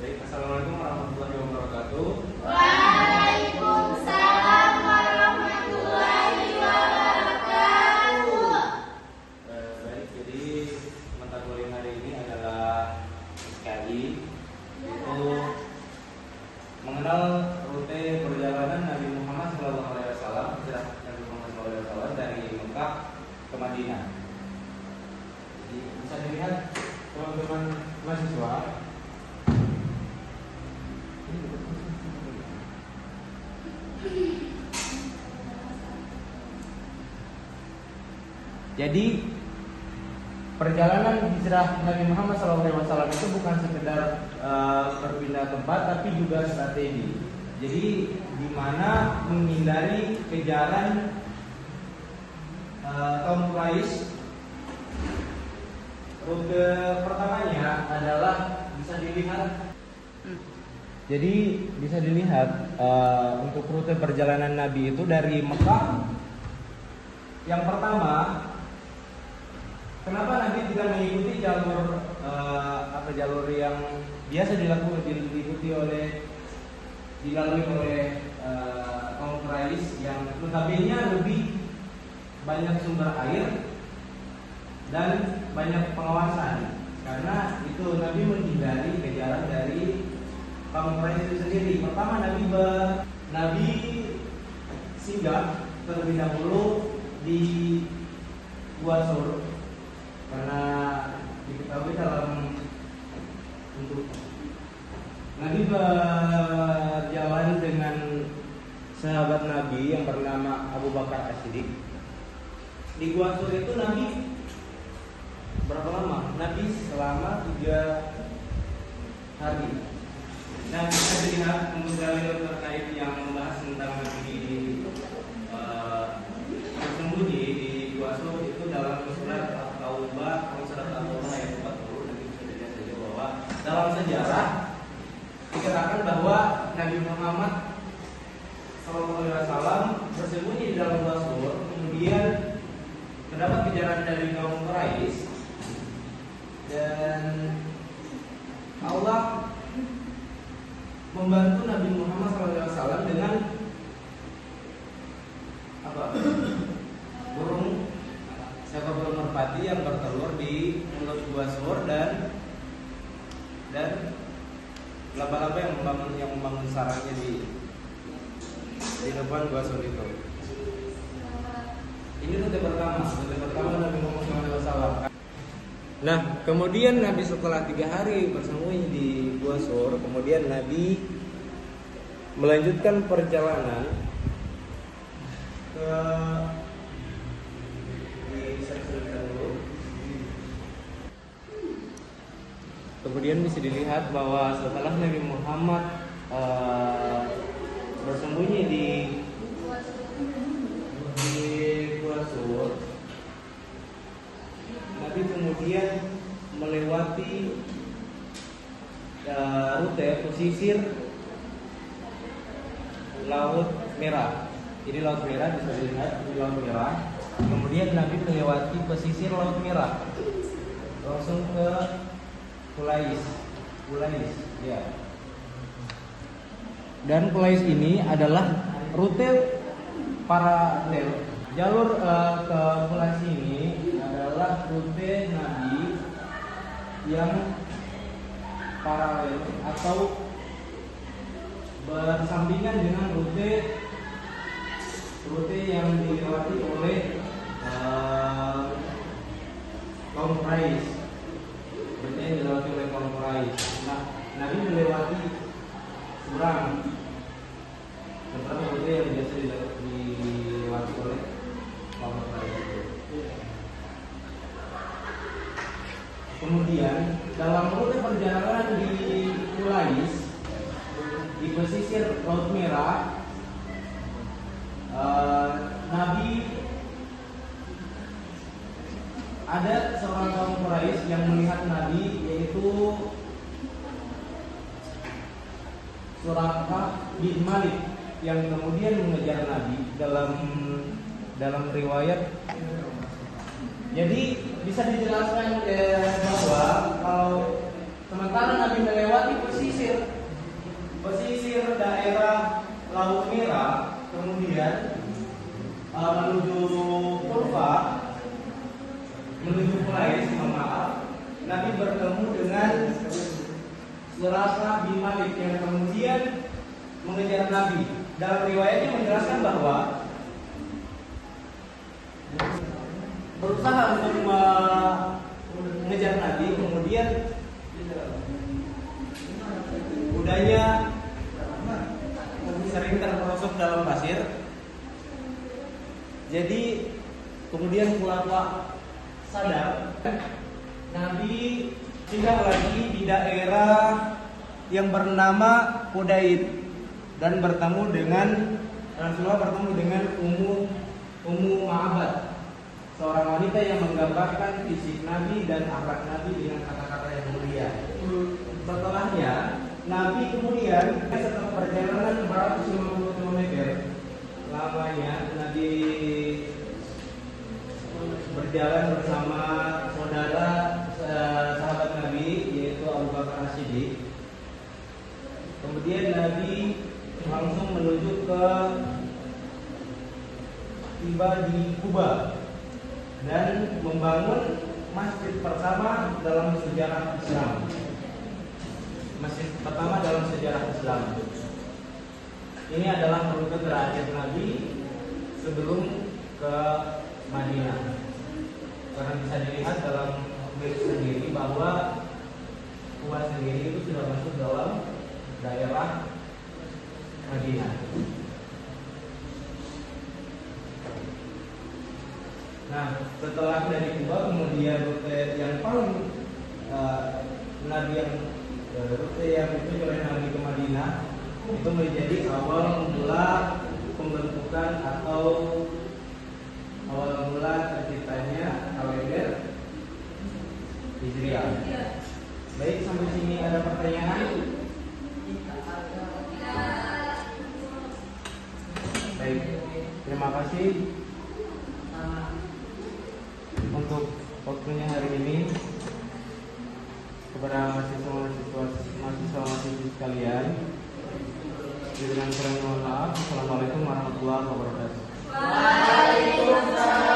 Baik, assalamualaikum warahmatullahi wabarakatuh. Waalaikumsalam warahmatullahi wabarakatuh. Baik, jadi mata kuliah hari ini adalah sekali itu mengenal rute perjalanan Nabi Muhammad SAW, hijrah Nabi Muhammad SAW dari Mekah ke Madinah. Jadi bisa dilihat teman-teman mahasiswa. Jadi perjalanan hijrah Nabi Muhammad SAW itu bukan sekedar berpindah tempat, tapi juga strategi. Jadi di mana menghindari kejaran kaum Quraisy. Rute pertamanya adalah bisa dilihat. Jadi bisa dilihat untuk rute perjalanan Nabi itu dari Mekah. Yang pertama, kenapa Nabi tidak mengikuti jalur yang biasa dilalui oleh kaum Quraisy yang notabene lebih banyak sumber air dan banyak pengawasan, karena itu Nabi menghindari kejaran dari kaum Quraisy itu sendiri. Pertama, Nabi singgah terlebih dahulu di Gua Sur, karena diketahui untuk Nabi berjalan dengan sahabat Nabi yang bernama Abu Bakar As-Siddiq. Di Gua Sur itu Nabi berapa lama? Nabi selama 3 hari. Dan bisa dilihat untuk dalil terkait yang membahas tentang Nabi bersembunyi di Gua Sur itu dalam surat At-Taubah ayat 40. Nanti bisa dilihat saja bahwa dalam sejarah dikatakan bahwa Nabi Muhammad SAW bersembunyi di dalam Gua Sur, kemudian terdapat kejaran dari kaum Quraisy dan Allah membantu Nabi Muhammad SAW dengan burung merpati yang bertelur di mulut Gua Sur dan laba-laba yang membangun sarangnya di depan Gua Sur itu. Ini rute pertama Nabi Muhammad SAW. Nah, kemudian Nabi setelah 3 hari bersembunyi di Gua Sur, kemudian Nabi melanjutkan perjalanan ke Kemudian bisa dilihat bahwa setelah Nabi Muhammad bersembunyi di Gua Sur, Nabi kemudian melewati rute pesisir Laut Merah. Jadi Laut Merah bisa dilihat di Laut Merah. Kemudian Nabi melewati pesisir Laut Merah, langsung ke Qulais, ya. Dan Qulais ini adalah rute paralel. Jalur ke Qulais ini adalah rute Nabi yang paralel atau bersampingan dengan rute yang dilewati oleh kaum Quraisy. Rute yang dilewati oleh kaum Quraisy. Nah, Nabi melewati Surang, tentang rute yang biasa dilewati oleh kaum Quraisy. Kemudian dalam rute perjalanan di Qulais, di pesisir Laut Merah, Nabi ada seorang kaum Quraisy yang melihat Nabi, yaitu Suraqah bin Malik, yang kemudian mengejar Nabi dalam riwayat. Jadi bisa dijelaskan bahwa kalau Sementara Nabi melewati pesisir daerah Laut Merah, kemudian menuju Kulfa, menuju Quraisy, maaf, Nabi bertemu dengan Suraqah bin Malik yang kemudian mengejar Nabi. Dalam riwayatnya menjelaskan bahwa berusaha untuk mengejar Nabi, kemudian kudanya sering terperosok dalam pasir. Jadi kemudian khulafa sadar, Nabi singgah lagi di daerah yang bernama Hudaid dan Rasulullah bertemu dengan Ummu Ma'bad, seorang wanita yang menggambarkan fisik Nabi dan akhlak Nabi dengan kata-kata yang mulia. Setelahnya Nabi kemudian setelah perjalanan 450 km lamanya, Nabi berjalan bersama saudara sahabat Nabi yaitu Abu Bakar As-Siddiq. Kemudian Nabi langsung menuju ke tiba di Kuba dan membangun masjid pertama dalam sejarah Islam. Masjid pertama dalam sejarah Islam. Ini adalah rute terakhir Nabi sebelum ke Madinah. Karena bisa dilihat dalam bait sendiri bahwa Kuba sendiri itu sudah masuk dalam daerah Madinah. Nah, setelah dari Kuba kemudian rute yang paling rute yang dituju oleh Nabi ke Madinah itu menjadi awal mula pembentukan atau awal mula terciptanya kalender Hijriah. Baik, sampai sini ada pertanyaan? Baik, terima kasih untuk waktunya hari ini. Kepada mahasiswa-mahasiswi sekalian, dengan kurang mohon maaf. Assalamualaikum warahmatullahi wabarakatuh. Waalaikumsalam.